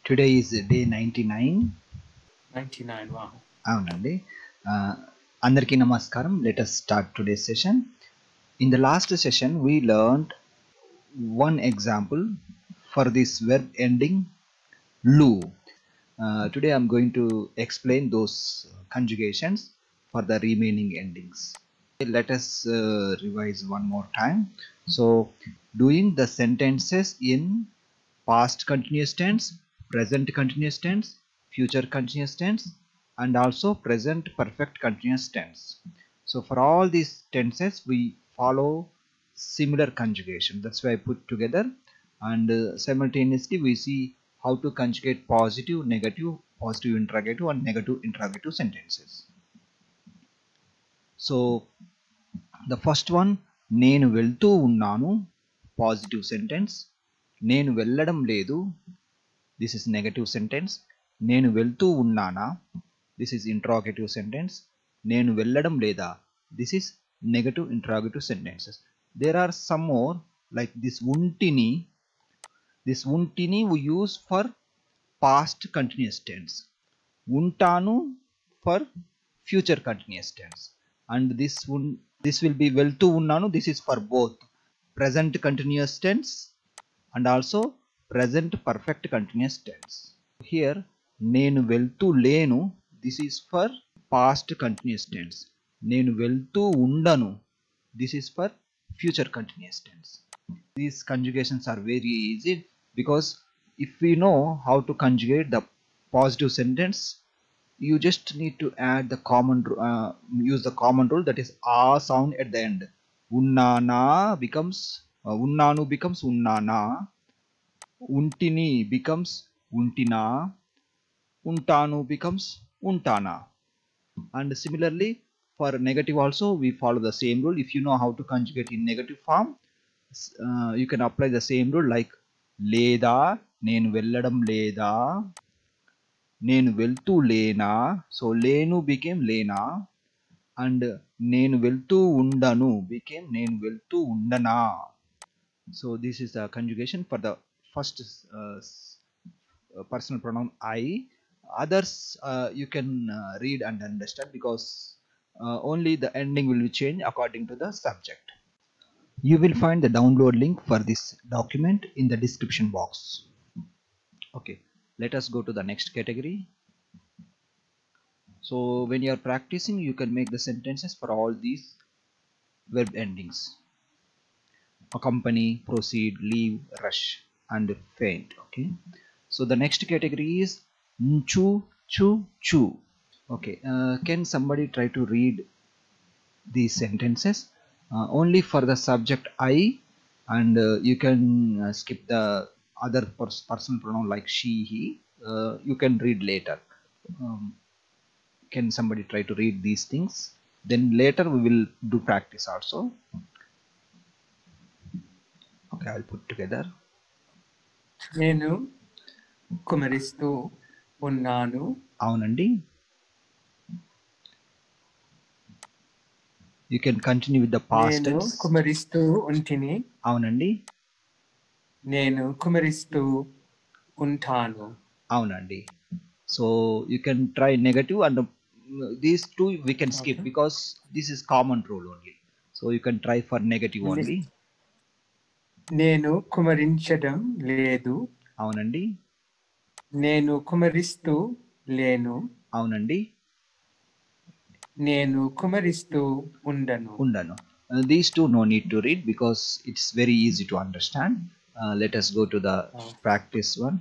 Today is day 99. 99. Wow. అవునండి. అందరికీ నమస్కారం. Let us start today's session. In the last session, we learned one example for this verb ending lu. Today I'm going to explain those conjugations for the remaining endings. Let us revise one more time. So, doing the sentences in past continuous tense, present continuous tense, future continuous tense, and also present perfect continuous tense. So for all these tenses we follow similar conjugation. That's why I put together, and simultaneously we see how to conjugate positive, negative, positive interrogative and negative interrogative sentences. So the first one, నేను వెళ్తూ ఉన్నాను, positive sentence. నేను వెళ్ళడం లేదు, this is negative sentence. నేను వెళ్తూ ఉన్నానా, this is interrogative sentence. నేను వెళ్ళడం లేదా, this is negative interrogative sentences. There are some more like this untini. This untini we use for past continuous tense. Untanu for future continuous tense. And this will be వెళ్తూ ఉన్నాను, this is for both present continuous tense and also present perfect continuous tense. Here నేను వెళ్తూ లేను, this is for past continuous tense. నేను వెళ్తూ ఉండను, this is for future continuous tense. These conjugations are very easy because if we know how to conjugate the positive sentence, you just need to add the use the common rule, that is a sound at the end. Unnana becomes unnanu becomes unnana, untini becomes untina, untanu becomes untana. And similarly for negative also we follow the same rule. If you know how to conjugate in negative form, you can apply the same rule, like లేదా, నేను వెళ్ళడం లేదా, నేను వెళ్తూ లేనా. So లేను became లేనా, and నేను వెళ్తూ ఉండను became నేను వెళ్తూ ఉండనా. So this is the conjugation for the first personal pronoun I. Others you can read and understand because only the ending will be changed according to the subject. You will find the download link for this document in the description box. Okay, let us go to the next category. So when you are practicing, you can make the sentences for all these verb endings: accompany, proceed, leave, rush, and faint. Okay, so the next category is chu, chu, chu. Okay, can somebody try to read these sentences only for the subject I, and you can skip the other personal pronoun like she, he. You can read later. Can somebody try to read these things? Then later we will do practice also. Okay, I'll put together. నేను కుమరిస్తూ ఉన్నాను. అవునండి. You can continue with the past నేను tense. కుమరిస్తూ ఉంటిని. అవునండి. నేను కుమరిస్తూ ఉంటాను. అవునండి. So you can try negative, and these two we can skip because this is common rule only. So you can try for negative only. నేను కుమరించడం లేదు. అవునండి. నేను కుమరిస్తూ లేను. అవునండి. నేను కుమరిస్తూ ఉండను. ఉండను. These two no need to read because it's very easy to understand. Let us go to the practice one.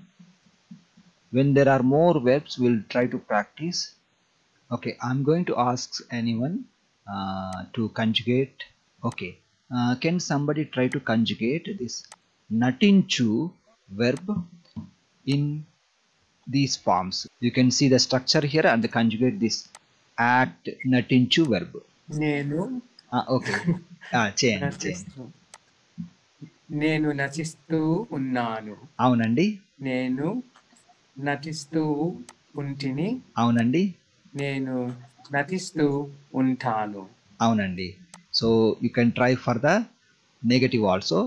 When there are more verbs, we'll try to practice. Okay, I'm going to ask anyone to conjugate. Okay, can somebody try to conjugate this natinchu verb in these forms? You can see the structure here and conjugate this act natinchu verb. నేను Okay, change. నేను నటిస్తూ ఉన్నాను. అవునండి. నేను నటిస్తూ ఉంటిని. అవునండి. నేను నటిస్తూ ఉంటాను. అవునండి. So you can try for the negative also.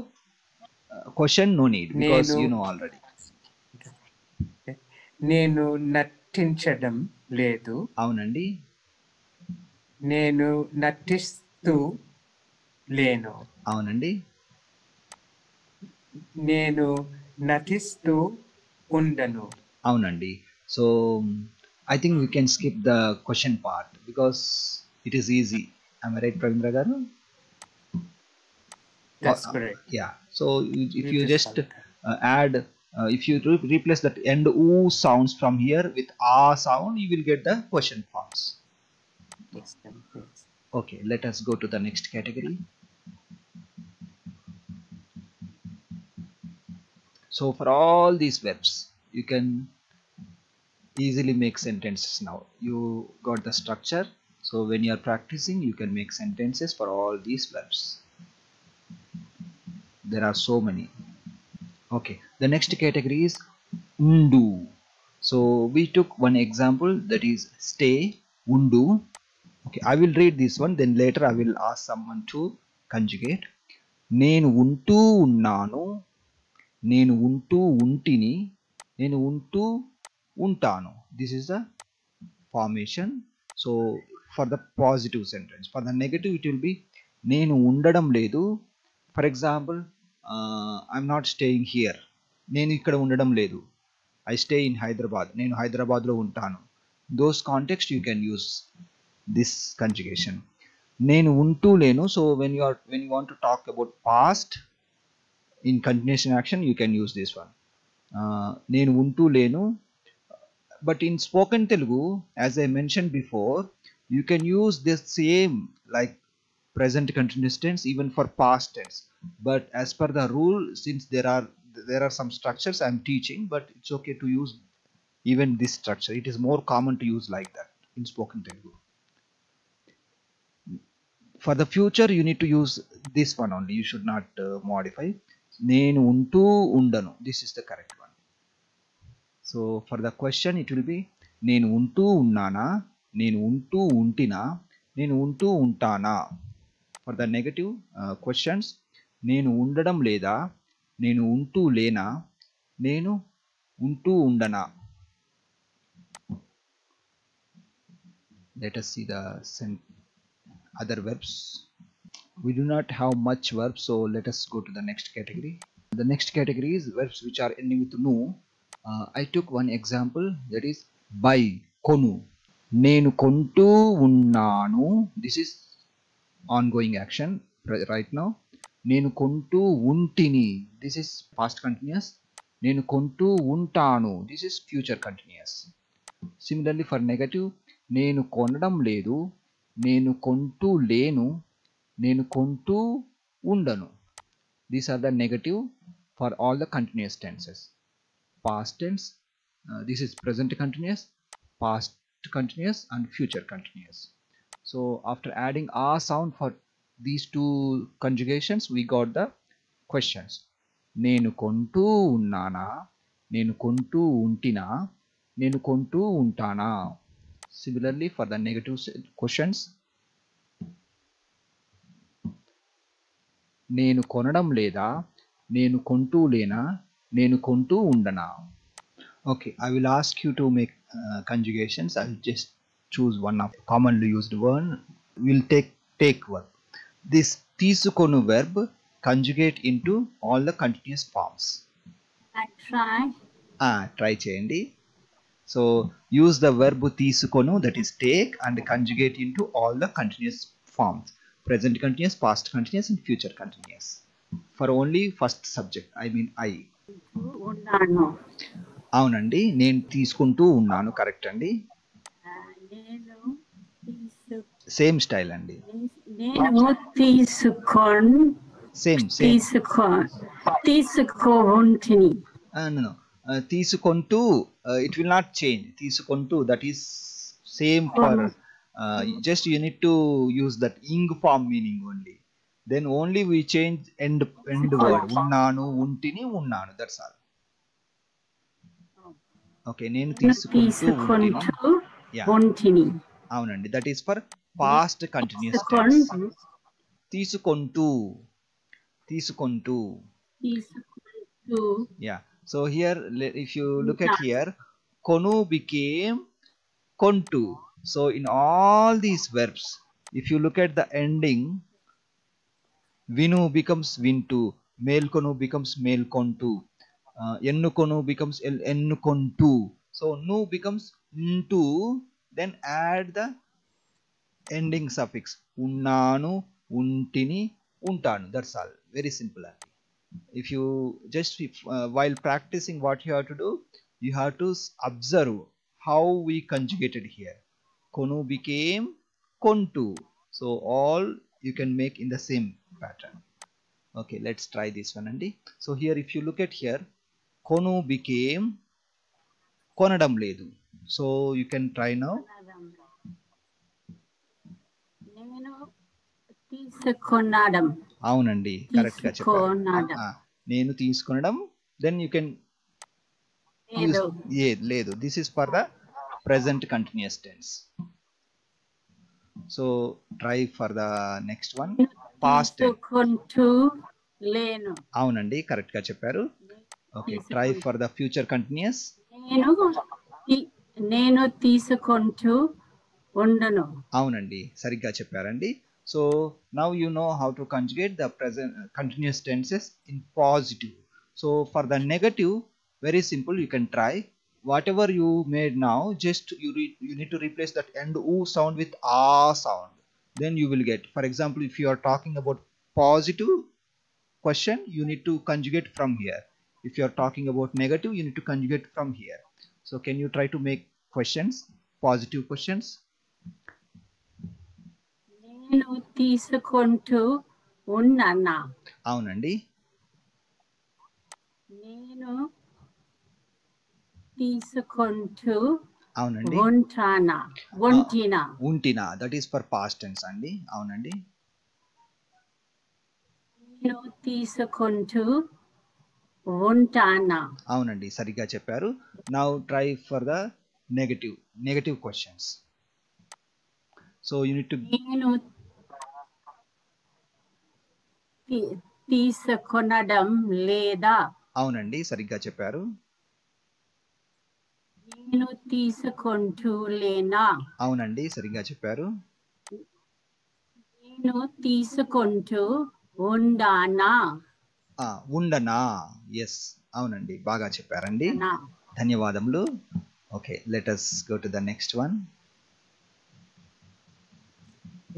Question no need because you know already. నేను నటించడం లేదు. అవునండి. నేను నటిస్తూ లేను. అవునండి. నేను నటిస్తూ ఉండను. అవునండి. So I think we can skip the question part because it is easy. Am I right, Pravindra garu? That's correct. Yeah. So if You you just just followed that. add, if you replace that end oo sounds from here with ah sound, you will get the question forms. Yes, then, yes. Okay, let us go to the next category. So for all these verbs, you can easily make sentences now. You got the structure. So when you are practicing, you can make sentences for all these verbs. There are so many. Okay, the next category is undu. So we took one example, that is stay, undu. Okay, I will read this one, then later I will ask someone to conjugate. నేను ఉంటూ ఉన్నాను, నేను ఉంటూ ఉంటిని, నేను ఉంటూ ఉంటాను. This is the formation. So for the positive sentence, for the negative it will be నేను ఉండడం లేదు. For example, I'm not staying here. నేను ఇక్కడ ఉండడం లేదు. I stay in Hyderabad. నేను హైదరాబాద్లో ఉంటాను. Those context you can use this conjugation. నేను ఉంటూ లేను. So when you want to talk about past in continuation action, you can use this one. నేను ఉంటూ లేను. But in spoken Telugu, as I mentioned before, you can use this same like present continuous tense even for past tense. But as per the rule, since there are some structures I'm teaching, but it's okay to use even this structure. It is more common to use like that in spoken Telugu. For the future, you need to use this one only. You should not modify. నేను ఉంటూ ఉండను. This is the correct one. So for the question, it will be నేను ఉంటూ ఉన్నానా, నేను ఉంటూ ఉంటినా, నేను ఉంటూ ఉంటానా. For the negative questions, నేను ఉండడం లేదా, నేను ఉంటూ లేనా, నేను ఉంటూ ఉండనా. Let us see the other verbs. We do not have much verbs, so let us go to the next category. The next category is verbs which are ending with nu. I took one example, that is buy, konu. నేను కొంటూ ఉన్నాను. This is ongoing action right now. నేను కొంటూ ఉంటిని. This is past continuous. నేను కొంటూ ఉంటాను. This is future continuous. Similarly for negative, నేను కొనడం లేదు, నేను కొంటూ లేను, నేను కొంటూ ఉండను. These are the negative for all the continuous tenses. Past tense, this is present continuous, past continuous and future continuous. So after adding a sound for these two conjugations, we got the questions. నేను కొంటూ ఉన్నానా, నేను కొంటూ ఉంటినా, నేను కొంటూ ఉంటానా. Similarly for the negative questions, నేను కొనడం లేదా, నేను కొంటూ లేనా, నేను కొంటూ ఉండనా. Okay, I will ask you to make conjugations. I'll just choose one of commonly used one. We'll take verb. This తీసుకొను verb conjugate into all the continuous forms. I try. Try చేయండి. So use the verb తీసుకొను, that is take, and conjugate into all the continuous forms. Present continuous, past continuous and future continuous. For only first subject, I mean I. ఉన్నాను. అవునండి, నేను తీసుకుంటూ ఉన్నాను. Correct అండి. నేను same style అండి. నేను తీసుకోంటిని. No. తీసుకుంటూ, it will not change. తీసుకుంటూ, that is same for just you need to use that ing form meaning only. Then only we change end word. ఉన్నాను, ఉంటిని, ఉన్నాను. That's all. Okay, నేను తీసుకుంటూ ఉంటిని. అవునండి, that is for past continuous tense. తీసుకుంటూ. Yeah. So here, if you look at here, Konu became kontu. So in all these verbs, if you look at the ending, vinu becomes vintu, melkonu becomes melkontu, ennukonu becomes ennukontu. So nu becomes ntu, then add the ending suffix unnanu, untini, untanu. That's all. Very simple. If you just while practicing, what you have to do, you have to observe how we conjugated here. Konu became kontu. So all you can make in the same pattern. Okay, let's try this one, Andy. So here if you look at here, konu became konadam ledu. So you can try now. నేను తీసుకున్నాడం. అవునండి, correct గా చెప్పారు. తీసుకున్నాడం. నేను తీసుకొనడం, then you can use లేదు. This is for the present continuous tense. So try for the next one, past tense. తీసుకుంటూ లేను. అవునండి, correct గా చెప్పారు. Okay, try for the future continuous. నేను తీసుకుంటూ ఉండను. అవునండి, సరిగ్గా చెప్పారండి. So now you know how to conjugate the present continuous tenses in positive. So for the negative, very simple, you can try whatever you made now, just you need to replace that end u sound with a sound, then you will get. For example, if you are talking about positive question, you need to conjugate from here. If you are talking about negative, you need to conjugate from here. So can you try to make questions, positive questions? నేను తీసుకుంటూ ఉన్నానా. అవునండి, నేను తీసుకుంటూ అవునండి, ఉంటానా. ఉంటినా. ఉంటినా, that is for past tense అండి. అవునండి, నేను తీసుకుంటూ ఉంటానా. అవునండి, సరిగ్గా చెప్పారు. Now try for the negative questions. So you need to. నేను తీసుకొనడం లేదా. అవునండి, సరిగ్గా చెప్పారు. నేను తీసుకుంటూ లేనా. అవునండి, సరిగ్గా చెప్పారు. నేను తీసుకుంటూ ఉండానా. ఉండనా. ఎస్, అవునండి, బాగా చెప్పారండి. ధన్యవాదములు. Okay, let us go to the next one.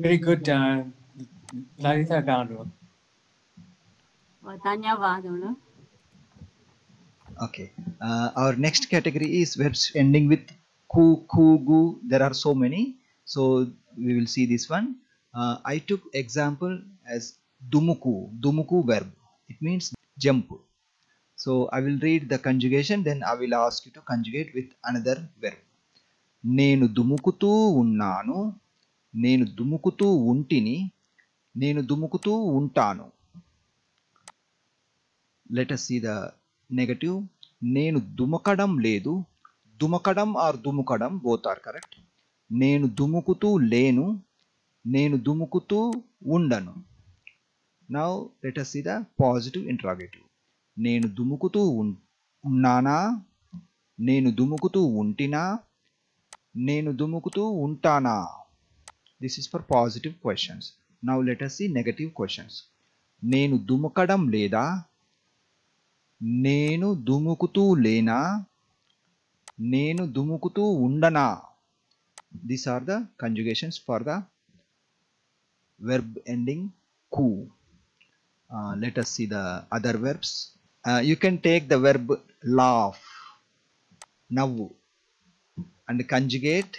Very good, Lalita Garu. ధన్యవాదములు. Okay, our next category is verbs ending with ku, ku, gu. There are so many, so we will see this one. I took example as dumuku. Dumuku verb, it means jump. So I will read the conjugation, then I will ask you to conjugate with another verb. నేను దుముకుతూ ఉన్నాను, నేను దుముకుతూ ఉంటిని, నేను దుముకుతూ ఉంటాను. Let us see the negative. నేను దుమకడం లేదు. దుమకడం or దుముకడం both are correct. నేను దుముకుతూ లేను, నేను దుముకుతూ ఉండను. Now let us see the positive interrogative. నేను దుముకుతూ ఉన్నానా, నేను దుముకుతూ ఉంటినా, నేను దుముకుతూ ఉంటానా. This is for positive questions. Now let us see negative questions. నేను దుముకడం లేదా, నేను దుముకుతూ లేనా, నేను దుముకుతూ ఉండనా. These are the conjugations for the verb ending ku. Let us see the other verbs. You can take the verb laugh, navvu, and conjugate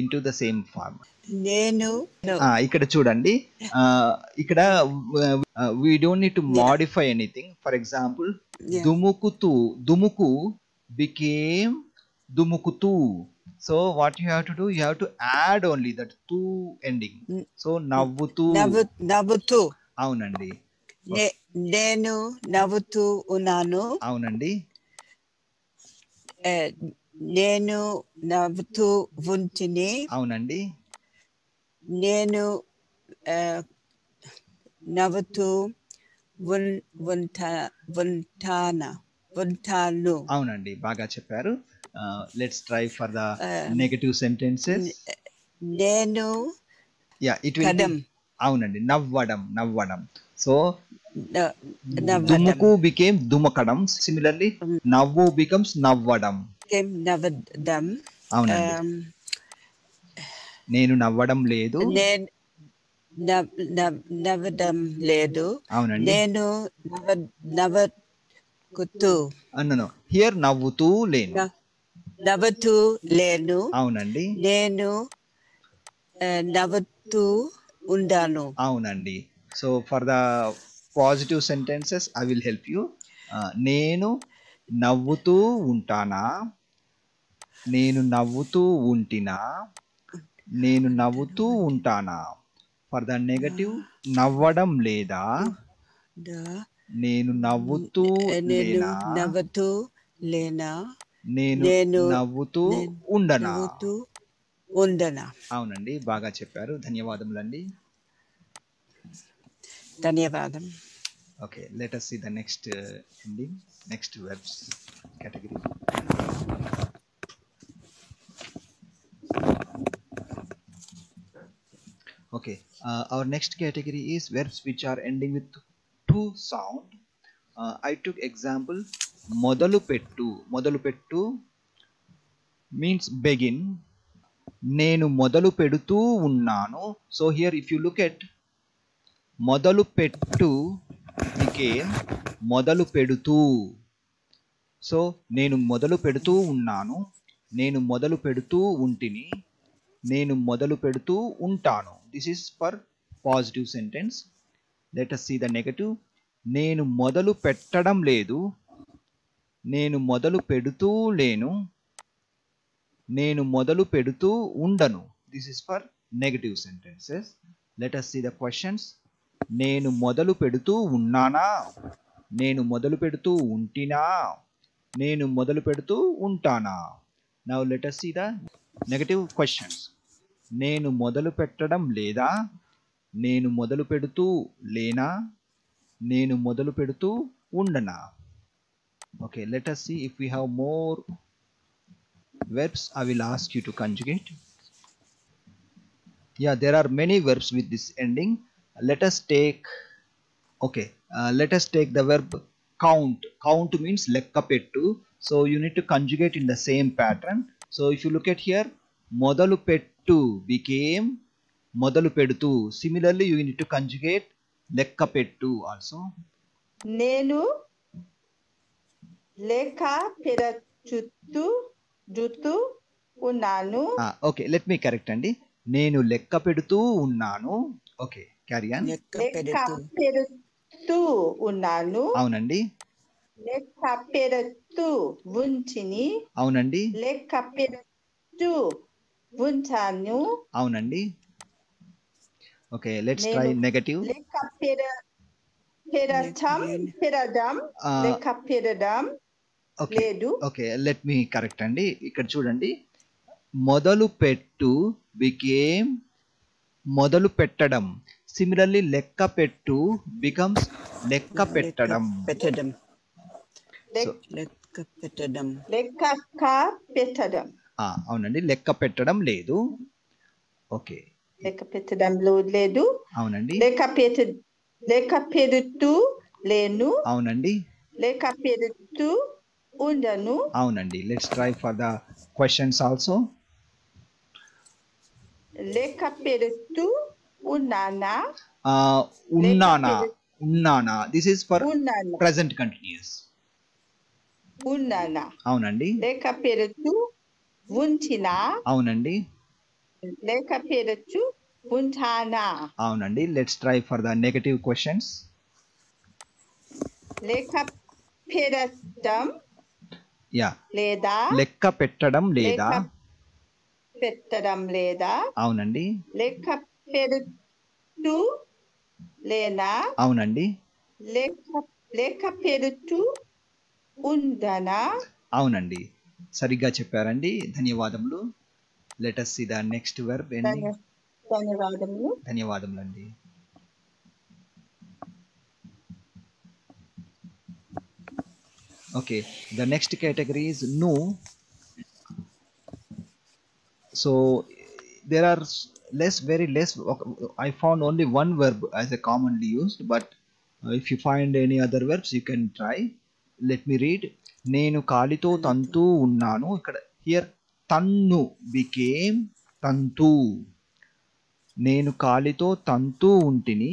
into the same form. నేను ఇక్కడ చూడండి, ఇక్కడ we don't need to modify anything. For example, dumukutu, dumuku became dumukutu. So what you have to do, you have to add only that tu ending. So navvutu. నవ్వుతూ. అవునండి, నేను నవ్వుతూ ఉన్నాను. అవునండి, నేను నవ్వుతూ ఉంటిని. అవునండి, నేను నవ్వుతూ ఉంటాను. అవునండి, బాగా చెప్పారు. Let's try for the Um, negative sentences. నేను Yeah, it will Kadam. be అవునండి నవ్వడం. So న- నవ్వడం. దుముకు became దుమకడం. Similarly, నవ్వు becomes నవ్వడం. నవ్వడం. అవునండి. నేను నవ్వడం లేదు. నేను నవ్వడం లేదు. అవునండి. నేను నవ్వుతూ అన్నను హియర్ నవ్వుతూ లేను. నవ్వుతూ లేను. అవునండి. నేను నవ్వుతూ ఉండాను. అవునండి. So for the positive sentences I will help you. నేను నవ్వుతూ ఉంటానా, నేను నవ్వుతూ ఉంటినా, నేను నవ్వుతూ ఉంటానా. ఫర్ ద నెగటివ్ నవ్వడం లేదా, నేను నవ్వుతూ నేను లేనా, నవ్వుతూ లేనా, నేను నవ్వుతూ ఉండనా. నవ్వుతూ ఉండనా. అవునండి, బాగా చెప్పారు. ధన్యవాదములండి. ధన్యవాదం. Okay, let us see the next ending, next verbs category. Okay, our next category is verbs which are ending with two sound. I took example మొదలు పెట్టు means begin. నేను మొదలు పెడుతూ ఉన్నాను. So here if you look at మొదలు పెట్టు became మొదలు పెడుతూ. సో నేను మొదలు పెడుతూ ఉన్నాను, నేను మొదలు పెడుతూ ఉంటిని, నేను మొదలు పెడుతూ ఉంటాను. This is for positive sentence. Let us see the negative. నేను మొదలు పెట్టడం లేదు, నేను మొదలు పెడుతూ లేను, నేను మొదలు పెడుతూ ఉండను. This is for negative sentences. Let us see the questions. నేను మొదలు పెడుతూ ఉన్నానా, నేను మొదలు పెడుతూ ఉంటినా, నేను మొదలు పెడుతూ ఉంటానా. Now let us see the negative questions. నేను మొదలు పెట్టడం లేదా, నేను మొదలు పెడుతూ లేనా, నేను మొదలు పెడుతూ ఉండనా. Okay, let us see if we have more verbs. I will ask you to conjugate. Yeah, there are many verbs with this ending. Let us take the verb count. Count means lekka pettu. So you need to conjugate in the same pattern. So if you look at here, modalu pettu became modalu pedutu. Similarly, you need to conjugate lekka pettu also. నేను లేఖ పెడుతూ ఉన్నాను. Okay, let me correct అండి. నేను లెక్క పెడుతూ ఉన్నాను. Okay, carry on. లెక్క పెడుతూ ఉన్నాను. అవునండి. లెక్క పెడుతూ ఉంచిని. అవునండి. లెక్క పెడుతూ ఉంచాను. అవునండి. Okay, let's try negative. లెక్క పెడడం లెక్క పెడడం లేదు. ఓకే, లెట్ మీ కరెక్ట్ అండి. ఇక్కడ చూడండి, మొదలు పెట్టు బికేమ్ మొదలు పెట్టడం. సిమిలర్లీ లెక్క పెట్టు బికమ్స్ లెక్క పెట్టడం. అవునండి, లెక్క పెట్టడం లేదు. ఓకే, లెక్క పెట్టడం లేదు. అవునండి. లెక్క పెడుతూ లేను. అవునండి. లెక్క పెడుతూ ఉండను. అవునండి. Let's try for the questions also. లెక్క పెడుతూ ఉన్నానా. ఉన్నానా this is for present continuous. ఉన్నానా. అవునండి. లెక్క పెడుతూ ఉంచినా. అవునండి. లెక్క పెడుతూ ఉంటానా. అవునండి. Let's try for the negative questions. లెక్క పెట్టడం లేదా. లెక్క పెట్టడం లేదా. పెట్టడం లేదా. అవునండి. లెక్క పెడుతూ లేనా. అవునండి. లెక్క పెడుతూ ఉండనా. అవునండి, సరిగ్గా చెప్పారండి. ధన్యవాదములు. Let us see the next verb ending. ధన్యవాదములండి. Okay, the next category is nu. So there are very less. I found only one verb as a commonly used, but if you find any other verbs you can try. Let me read. నేను కాలితో తంతూ ఉన్నాను. ఇక్కడ here తన్ను became తంతు. నేను కాలితో తంతూ ఉంటిని,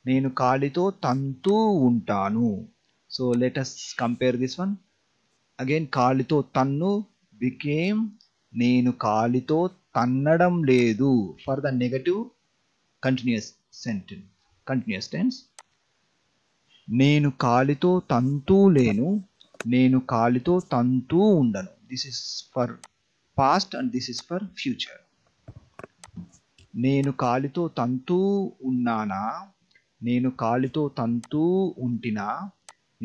నేను కాలితో తంతూ ఉంటాను. So let us compare this one. Again కాలితో తన్ను became నేను కాలితో తన్నడం లేదు. For the negative continuous tense. నేను కాలితో తంతూ లేను, నేను కాలితో తంతూ ఉండను. This is for past and this is for future. నేను కాలితో తంతూ ఉన్నానా, నేను కాలితో తంతూ ఉంటినా,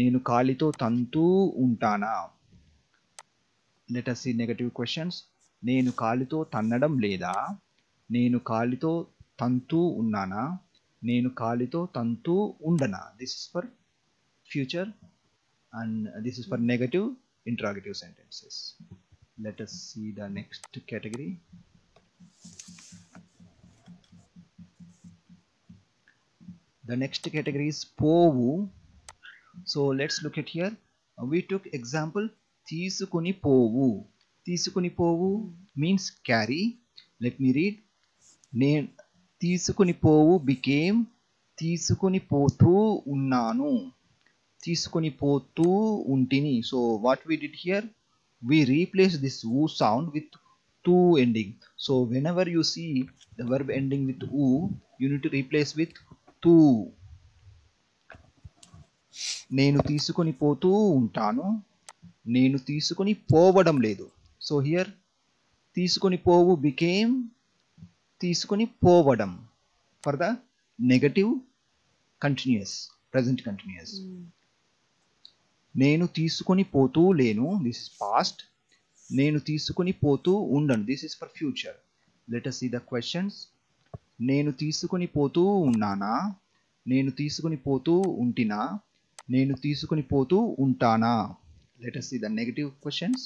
నేను కాలితో తంతూ ఉంటానా. Let us see negative questions. నేను కాలితో తన్నడం లేదా, నేను కాలితో తంతూ ఉన్నానా, నేను కాలితో తంతూ ఉండనా. This is for future and this is for negative interrogative sentences. Let us see the next category. The next category is పోవు. So let's look at here. We took example తీసుకుని పోవు. తీసుకుని పోవు means carry. Let me read. నేను తీసుకుని పోవు became తీసుకుని పోతూ ఉన్నాను, తీసుకుని పోతూ ఉంటిని. So what we did here, we replace this u sound with tu ending. So whenever you see the verb ending with u, you need to replace with tu. నేను తీసుకుని పోతూ ఉంటాను, నేను తీసుకుని పోవడం లేదు. So here తీసుకుని పోవు became తీసుకుని పోవడం for the negative continuous, present continuous. నేను తీసుకుని పోతూ లేను, this is past. నేను తీసుకుని పోతూ ఉండను, this is for future. Let us see the questions. నేను తీసుకుని పోతూ ఉన్నానా, నేను తీసుకుని పోతూ ఉంటినా, నేను తీసుకుని పోతూ ఉంటానా. Let us see the negative questions.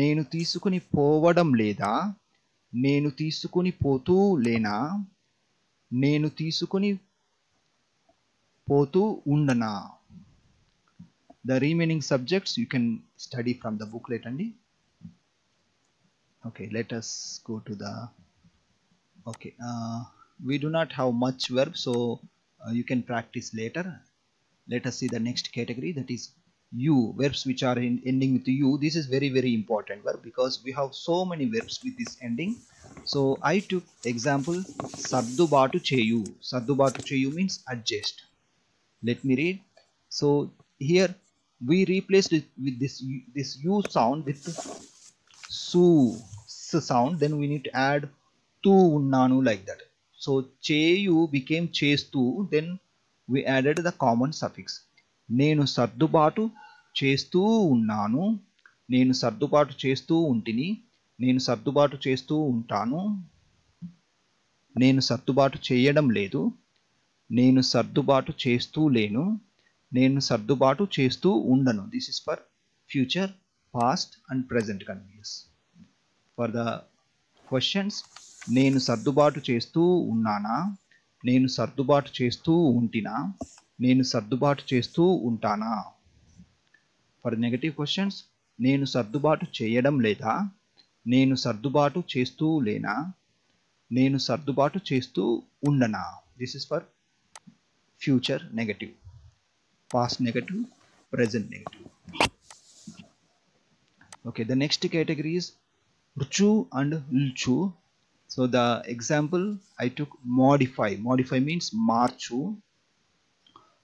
నేను తీసుకుని పోవడం లేదా, నేను తీసుకుని పోతూ లేనా, నేను తీసుకుని పోతూ ఉండనా. The remaining subjects you can study from the booklet only. Okay, let us go to the we do not have much verb, so you can practice later. Let us see the next category, that is you, verbs which are ending with you. This is very important verb because we have so many verbs with this ending. So I took example సర్దుబాటు చేయు. సర్దుబాటు చేయు means adjust. Let me read. So here we replaced it with this u sound with su sound, then we need to add tu unnanu like that. So cheyu became చేస్తూ, then we added the common suffix. నేను సర్దుబాటు చేస్తూ ఉన్నాను, నేను సర్దుబాటు చేస్తూ ఉంటిని, నేను సర్దుబాటు చేస్తూ ఉంటాను, నేను సర్దుబాటు చేయడం లేదు, నేను సర్దుబాటు చేస్తూ లేను, నేను సర్దుబాటు చేస్తూ ఉండను. This is for future, past and present continuous. For the questions, నేను సర్దుబాటు చేస్తూ ఉన్నానా, నేను సర్దుబాటు చేస్తూ ఉంటినా, నేను సర్దుబాటు చేస్తూ ఉంటానా. For the negative questions, నేను సర్దుబాటు చేయడం లేదా, నేను సర్దుబాటు చేస్తూ లేనా, నేను సర్దుబాటు చేస్తూ ఉండనా. This is for future negative, past negative, present negative. Okay, the next category is ruchu and lchu. So the example I took modify. Modify means marchu.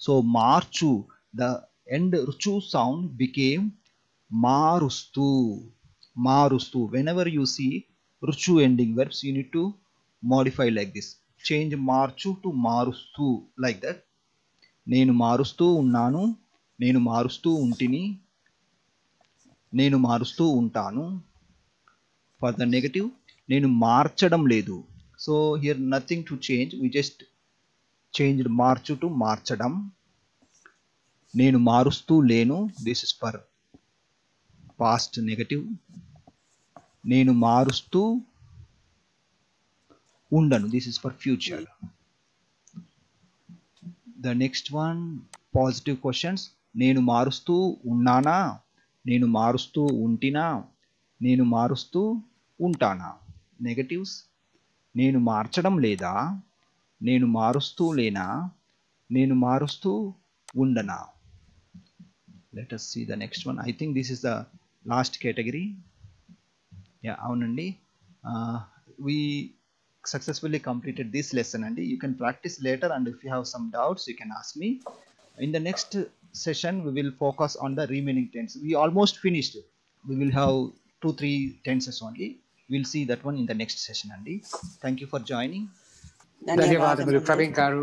So marchu, the end ruchu sound became marustu. Marustu. Whenever you see ruchu ending verbs, you need to modify like this. Change marchu to marustu like that. నేను మారుస్తూ ఉన్నాను, నేను మారుస్తూ ఉంటిని, నేను మారుస్తూ ఉంటాను. For the negative, నేను మార్చడం లేదు. So here nothing to change, we just changed March to మార్చడం. నేను మారుస్తూ లేను, this is for past negative. నేను మారుస్తూ ఉండను. This is for future. The next one, positive questions. నేను మారుస్తూ ఉన్నానా, నేను మారుస్తూ ఉంటినా, నేను మారుస్తూ ఉంటానా. నెగటివ్స్, నేను మార్చడం లేదా, నేను మారుస్తూ లేనా, నేను మారుస్తూ ఉండనా. Let us see the next one. I think this is the last category. Yeah, అవునండి. We successfully completed this lesson and you can practice later, and if you have some doubts you can ask me. In the next session we will focus on the remaining tense. We almost finished. We will have 2-3 tenses only. We'll see that one in the next session. Andy, thank you for joining. ధన్యవాదములు ప్రవీణ్ గారు.